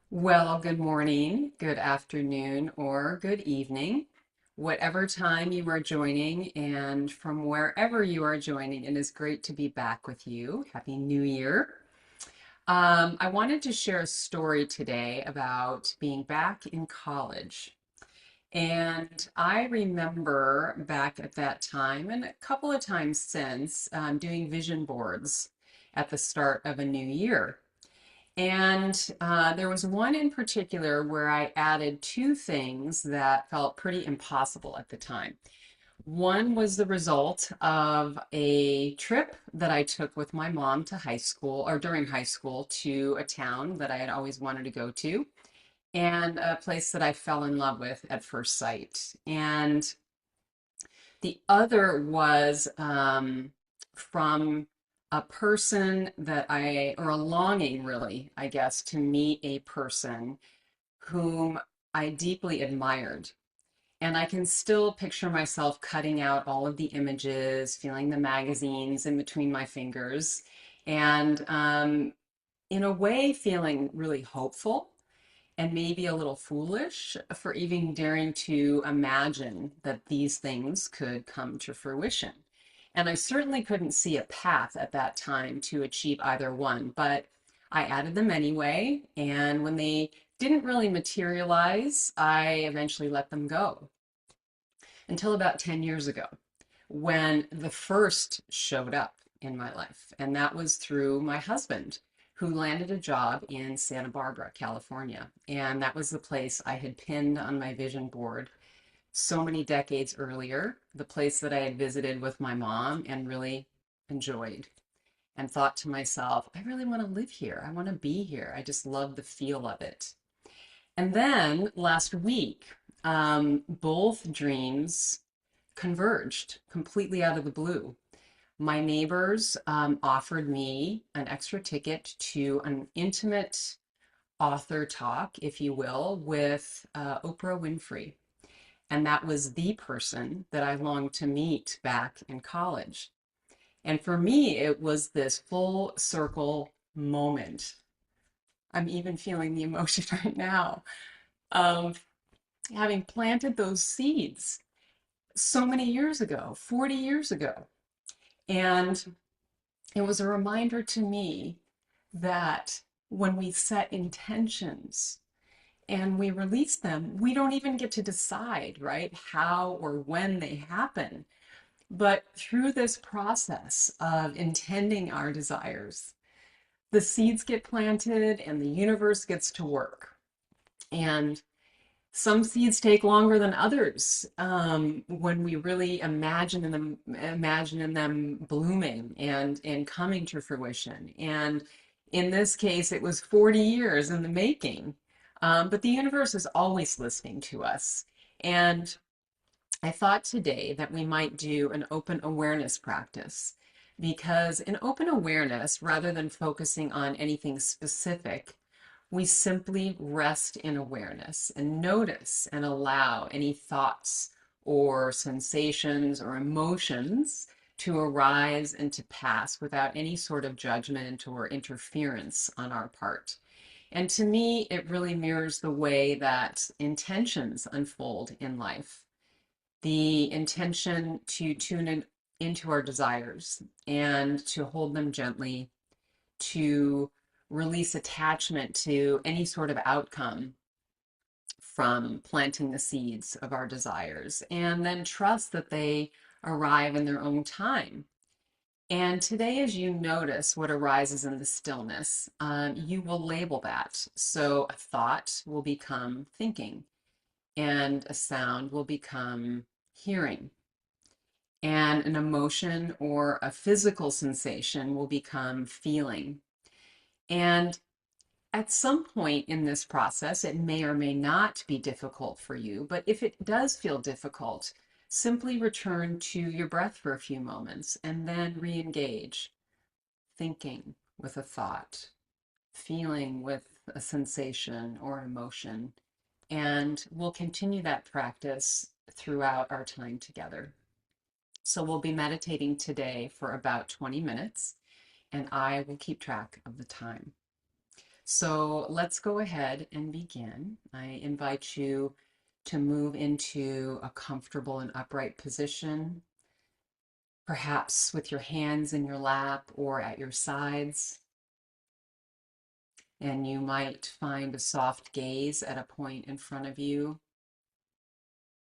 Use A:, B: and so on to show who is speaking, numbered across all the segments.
A: Well, good morning, good afternoon, or good evening, whatever time you are joining, and from wherever you are joining, it is great to be back with you. Happy New Year. I wanted to share a story today about being back in college. And I remember back at that time, and a couple of times since, doing vision boards at the start of a new year. And there was one in particular where I added two things that felt pretty impossible at the time. One was the result of a trip that I took with my mom to high school, or during high school, to a town that I had always wanted to go to, and a place that I fell in love with at first sight. And the other was from a person that or a longing really, I guess, to meet a person whom I deeply admired. And I can still picture myself cutting out all of the images, feeling the magazines in between my fingers, and in a way, feeling really hopeful and maybe a little foolish for even daring to imagine that these things could come to fruition. And I certainly couldn't see a path at that time to achieve either one, but I added them anyway. And when they didn't really materialize, I eventually let them go until about 10 years ago when the first showed up in my life. And that was through my husband, who landed a job in Santa Barbara, California. And that was the place I had pinned on my vision board so many decades earlier, the place that I had visited with my mom and really enjoyed. And thought to myself, I really want to live here. I want to be here. I just love the feel of it. And then last week, both dreams converged completely out of the blue. My neighbors offered me an extra ticket to an intimate author talk, if you will, with Oprah Winfrey. And that was the person that I longed to meet back in college. And for me, it was this full circle moment. I'm even feeling the emotion right now of having planted those seeds so many years ago, 40 years ago. And it was a reminder to me that when we set intentions and we release them, we don't even get to decide, right, how or when they happen. But through this process of intending our desires, the seeds get planted and the universe gets to work. And some seeds take longer than others when we really imagine in them blooming and coming to fruition. And in this case, it was 40 years in the making. But the universe is always listening to us. And I thought today that we might do an open awareness practice because in open awareness, rather than focusing on anything specific, we simply rest in awareness and notice and allow any thoughts or sensations or emotions to arise and to pass without any sort of judgment or interference on our part. And to me, it really mirrors the way that intentions unfold in life. The intention to tune into our desires and to hold them gently, to release attachment to any sort of outcome from planting the seeds of our desires, and then trust that they arrive in their own time. And today, as you notice what arises in the stillness, you will label that. So a thought will become thinking, and a sound will become hearing, and an emotion or a physical sensation will become feeling. And at some point in this process, it may or may not be difficult for you, but if it does feel difficult, simply return to your breath for a few moments and then re-engage, thinking with a thought, feeling with a sensation or emotion. And we'll continue that practice throughout our time together. So we'll be meditating today for about 20 minutes, and I will keep track of the time. So let's go ahead and begin. I invite you to move into a comfortable and upright position, perhaps with your hands in your lap or at your sides. And you might find a soft gaze at a point in front of you.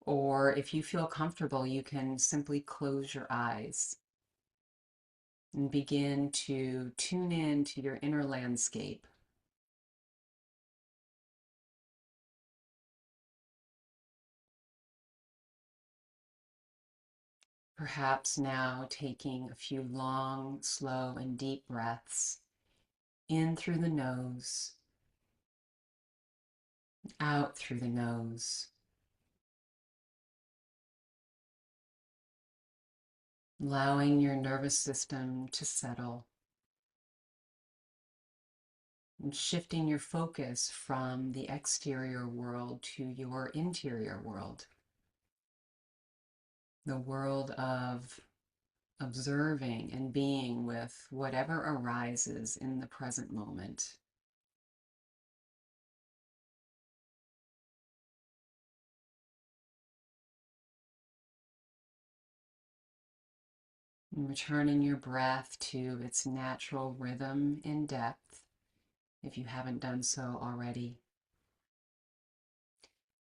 A: Or if you feel comfortable, you can simply close your eyes and begin to tune in to your inner landscape. Perhaps now taking a few long, slow, and deep breaths in through the nose, out through the nose, allowing your nervous system to settle and shifting your focus from the exterior world to your interior world, the world of observing and being with whatever arises in the present moment. And returning your breath to its natural rhythm and depth, if you haven't done so already.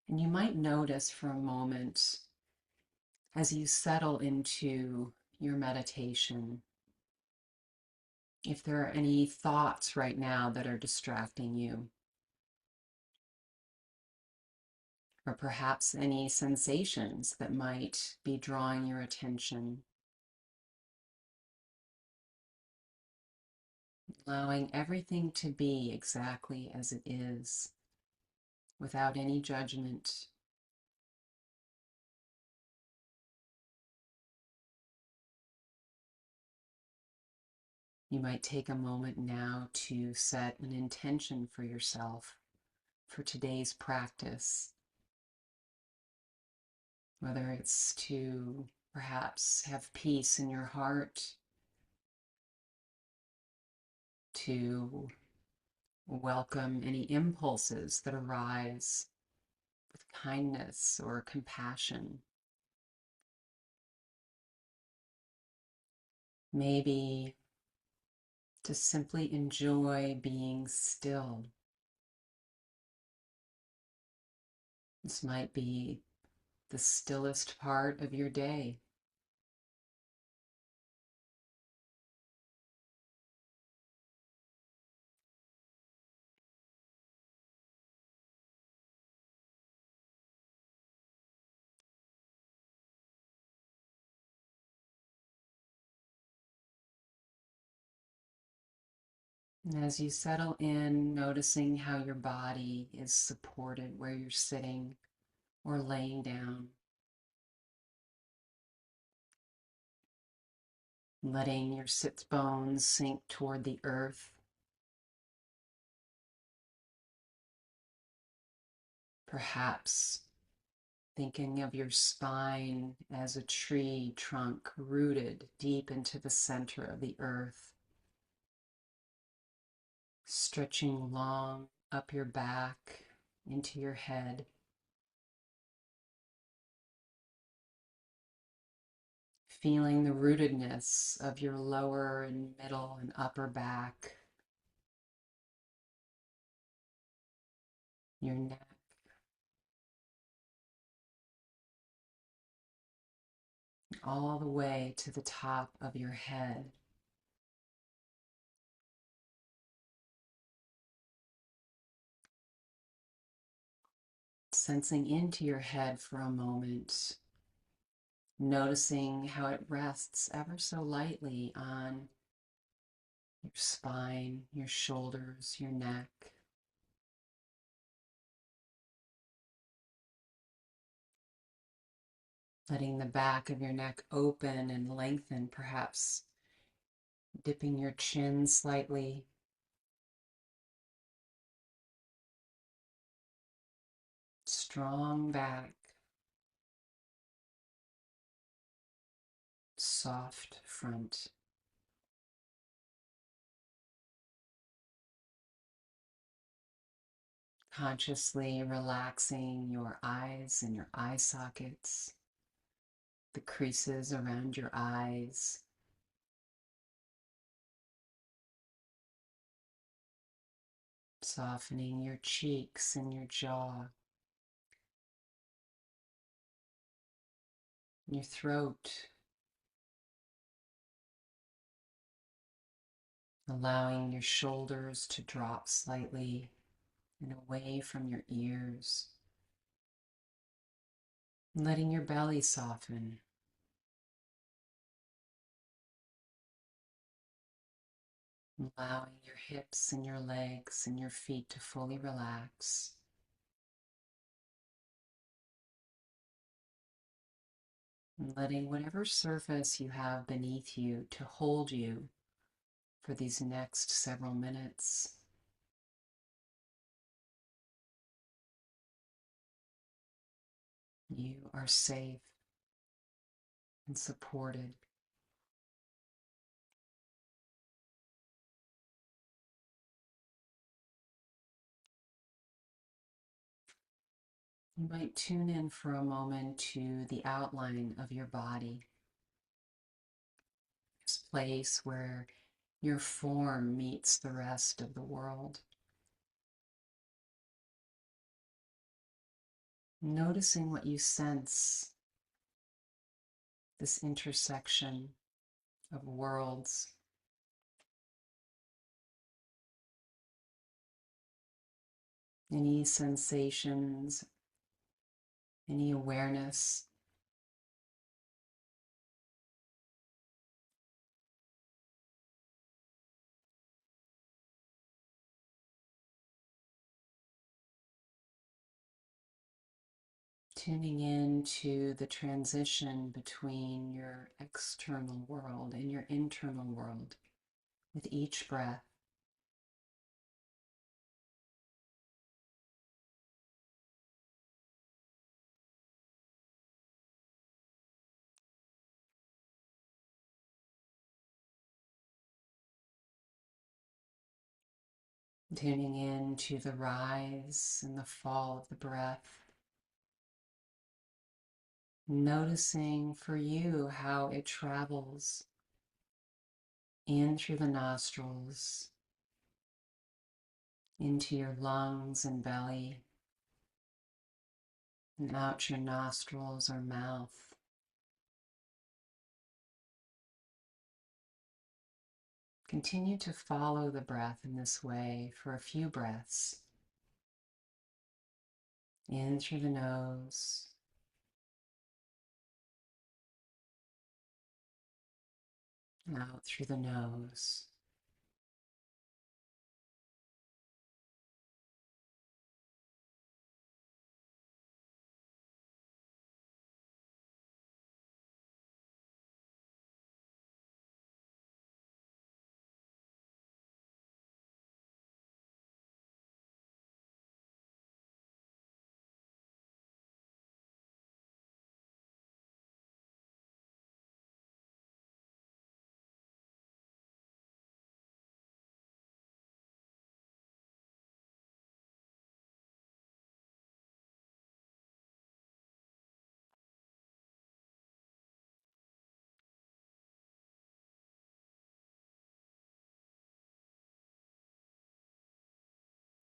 A: And you might notice for a moment as you settle into your meditation, if there are any thoughts right now that are distracting you, or perhaps any sensations that might be drawing your attention, allowing everything to be exactly as it is, without any judgment. You might take a moment now to set an intention for yourself for today's practice, whether it's to perhaps have peace in your heart, to welcome any impulses that arise with kindness or compassion. Maybe to simply enjoy being still. This might be the stillest part of your day. And as you settle in, noticing how your body is supported where you're sitting or laying down, letting your sits bones sink toward the earth. Perhaps thinking of your spine as a tree trunk rooted deep into the center of the earth, stretching long up your back into your head, feeling the rootedness of your lower and middle and upper back, your neck, all the way to the top of your head. Sensing into your head for a moment, noticing how it rests ever so lightly on your spine, your shoulders, your neck. Letting the back of your neck open and lengthen, perhaps dipping your chin slightly. Strong back, soft front. Consciously relaxing your eyes and your eye sockets, the creases around your eyes, softening your cheeks and your jaw, your throat, allowing your shoulders to drop slightly and away from your ears, letting your belly soften, allowing your hips and your legs and your feet to fully relax. And letting whatever surface you have beneath you to hold you for these next several minutes. You are safe and supported. You might tune in for a moment to the outline of your body, this place where your form meets the rest of the world. Noticing what you sense, this intersection of worlds. Any sensations, any awareness. Tuning in to the transition between your external world and your internal world with each breath. Tuning in to the rise and the fall of the breath. Noticing for you how it travels in through the nostrils, into your lungs and belly, and out your nostrils or mouth. Continue to follow the breath in this way for a few breaths. In through the nose, out through the nose.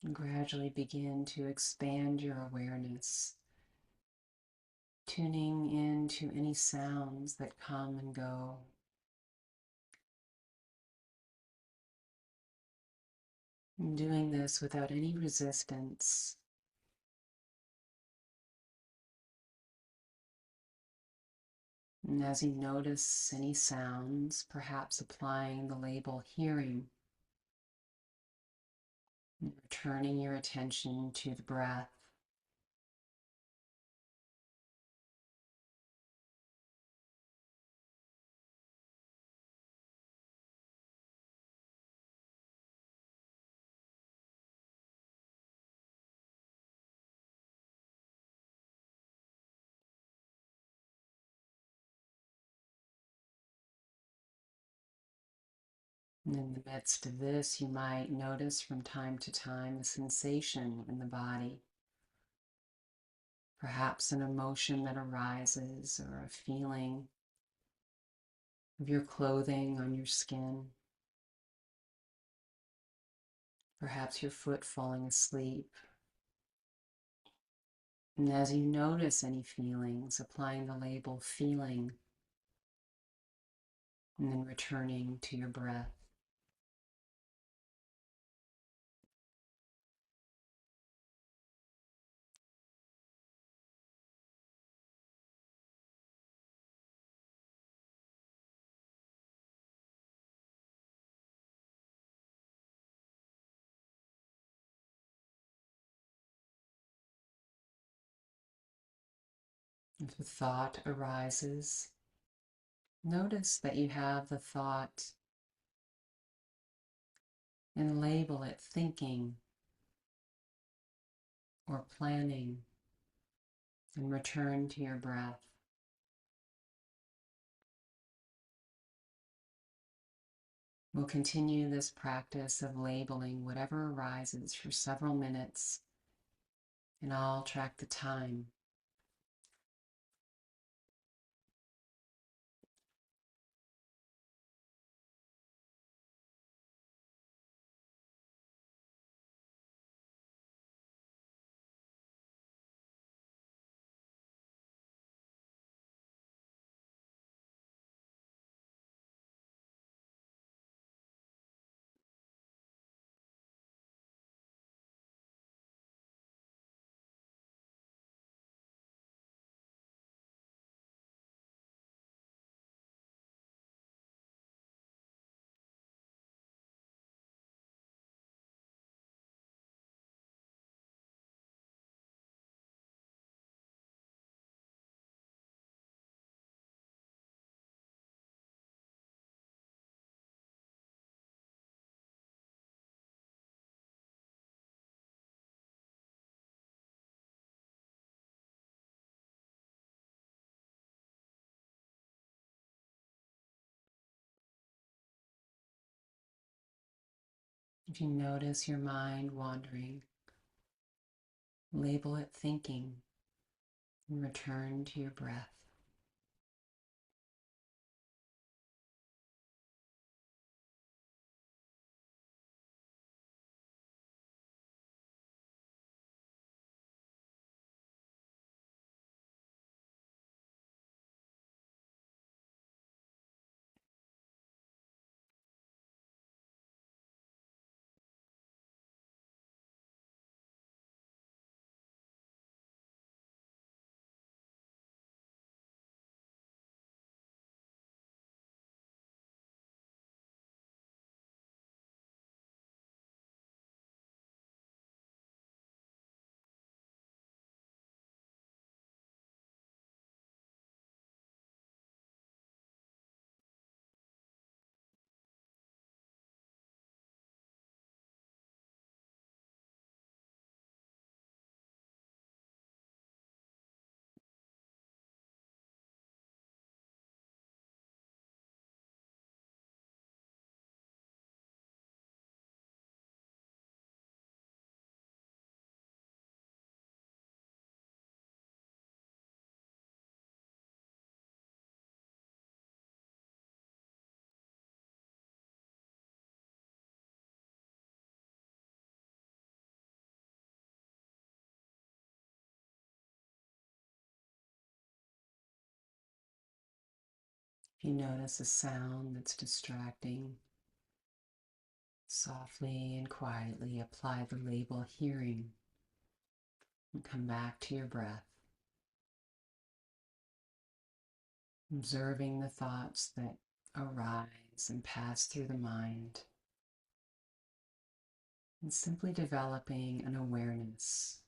A: And gradually begin to expand your awareness, tuning into any sounds that come and go. And doing this without any resistance. And as you notice any sounds, perhaps applying the label hearing, and returning your attention to the breath. And in the midst of this, you might notice from time to time a sensation in the body, perhaps an emotion that arises or a feeling of your clothing on your skin, perhaps your foot falling asleep. And as you notice any feelings, applying the label feeling, and then returning to your breath. If a thought arises, notice that you have the thought and label it thinking or planning, and return to your breath. We'll continue this practice of labeling whatever arises for several minutes, and I'll track the time. If you notice your mind wandering, label it thinking and return to your breath. If you notice a sound that's distracting, softly and quietly apply the label hearing and come back to your breath, observing the thoughts that arise and pass through the mind, and simply developing an awareness.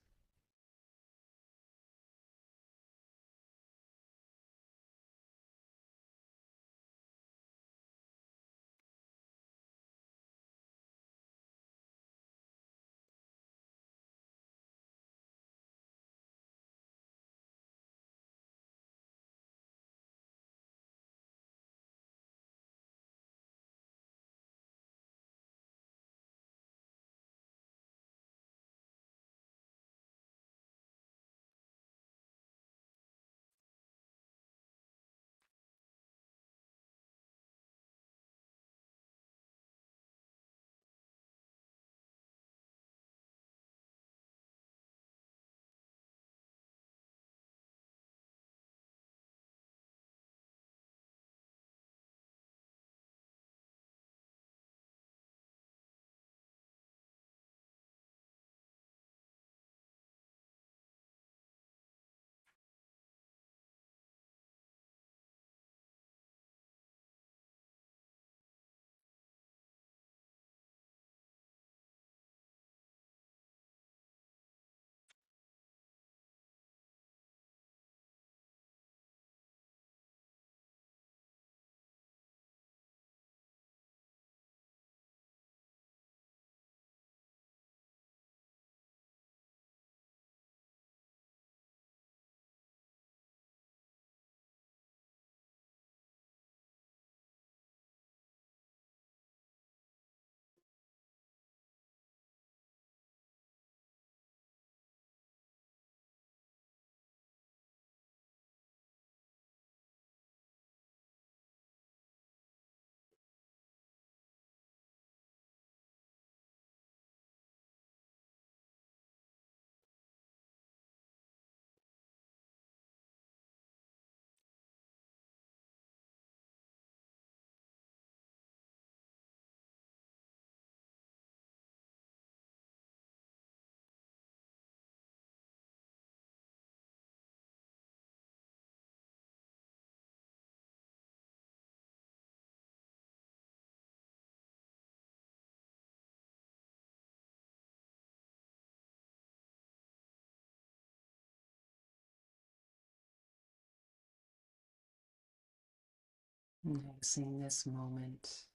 A: Noticing this moment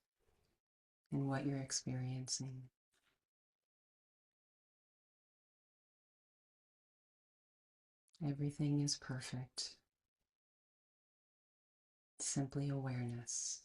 A: and what you're experiencing. Everything is perfect. Simply awareness.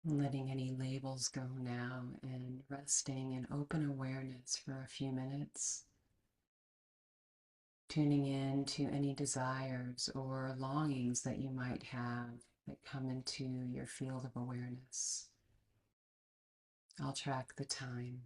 A: Letting any labels go now and resting in open awareness for a few minutes. Tuning in to any desires or longings that you might have that come into your field of awareness. I'll track the time.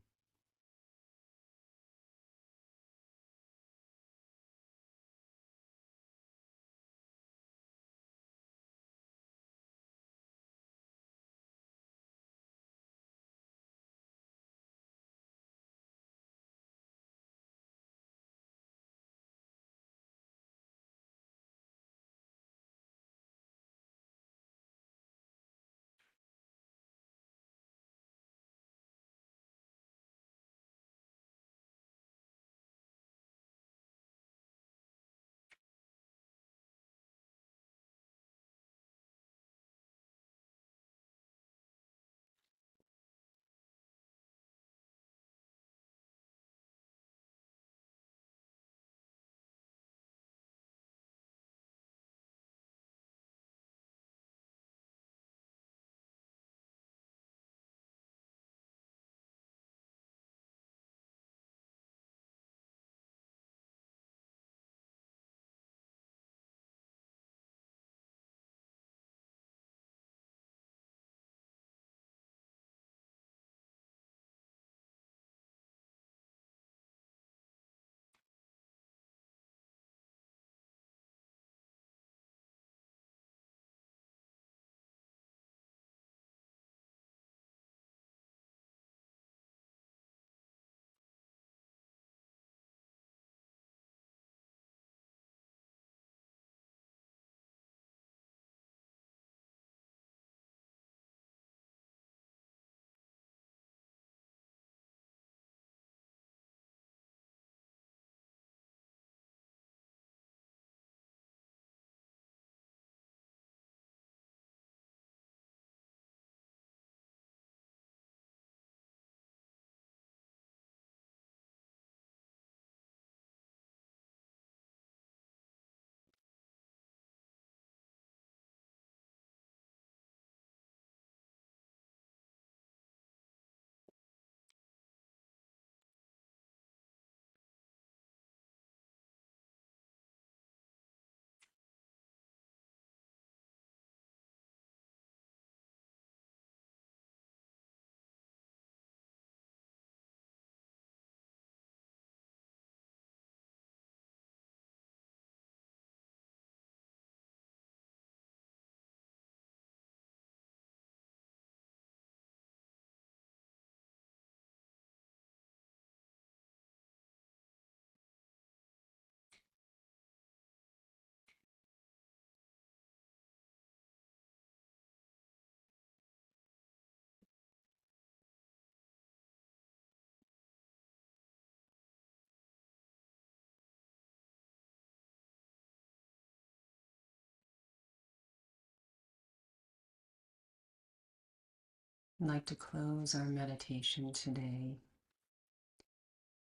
A: I'd like to close our meditation today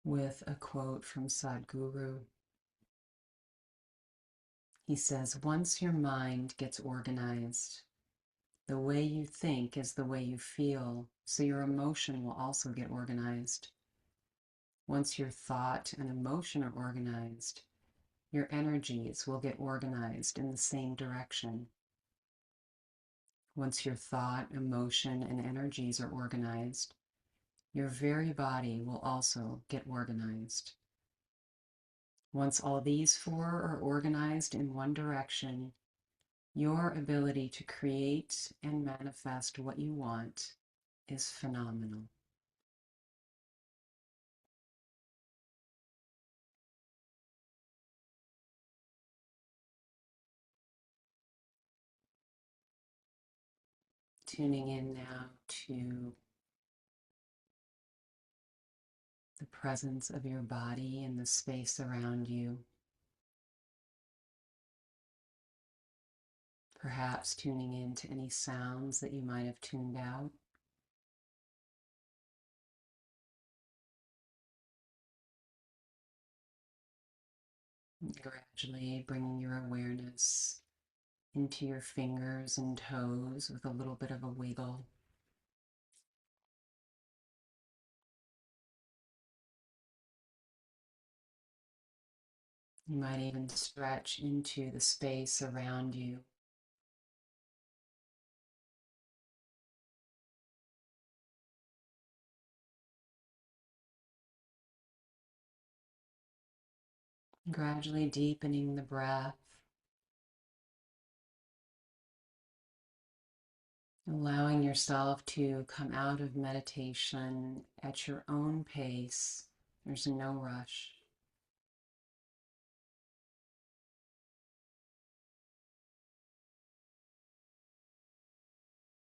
A: with a quote from Sadhguru. He says, "Once your mind gets organized, the way you think is the way you feel, so your emotion will also get organized. Once your thought and emotion are organized, your energies will get organized in the same direction. Once your thought, emotion, and energies are organized, your very body will also get organized. Once all these four are organized in one direction, your ability to create and manifest what you want is phenomenal." Tuning in now to the presence of your body and the space around you. Perhaps tuning in to any sounds that you might have tuned out. Gradually bringing your awareness into your fingers and toes with a little bit of a wiggle. You might even stretch into the space around you. Gradually deepening the breath, allowing yourself to come out of meditation at your own pace. There's no rush.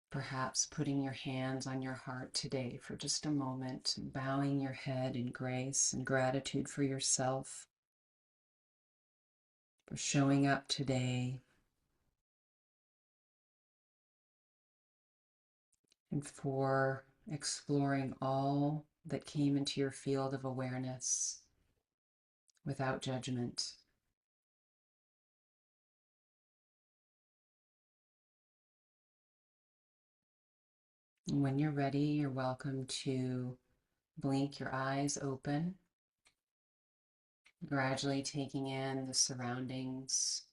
A: Perhaps putting your hands on your heart today for just a moment, bowing your head in grace and gratitude for yourself, for showing up today, and for exploring all that came into your field of awareness without judgment. And when you're ready, you're welcome to blink your eyes open, gradually taking in the surroundings,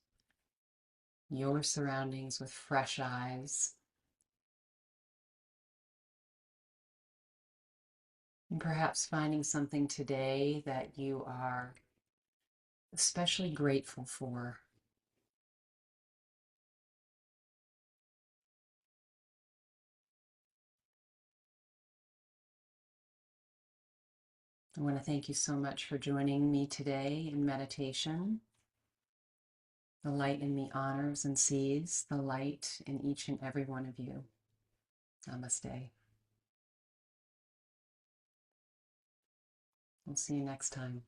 A: your surroundings with fresh eyes, and perhaps finding something today that you are especially grateful for. I want to thank you so much for joining me today in meditation. The light in me honors and sees the light in each and every one of you. Namaste. We'll see you next time.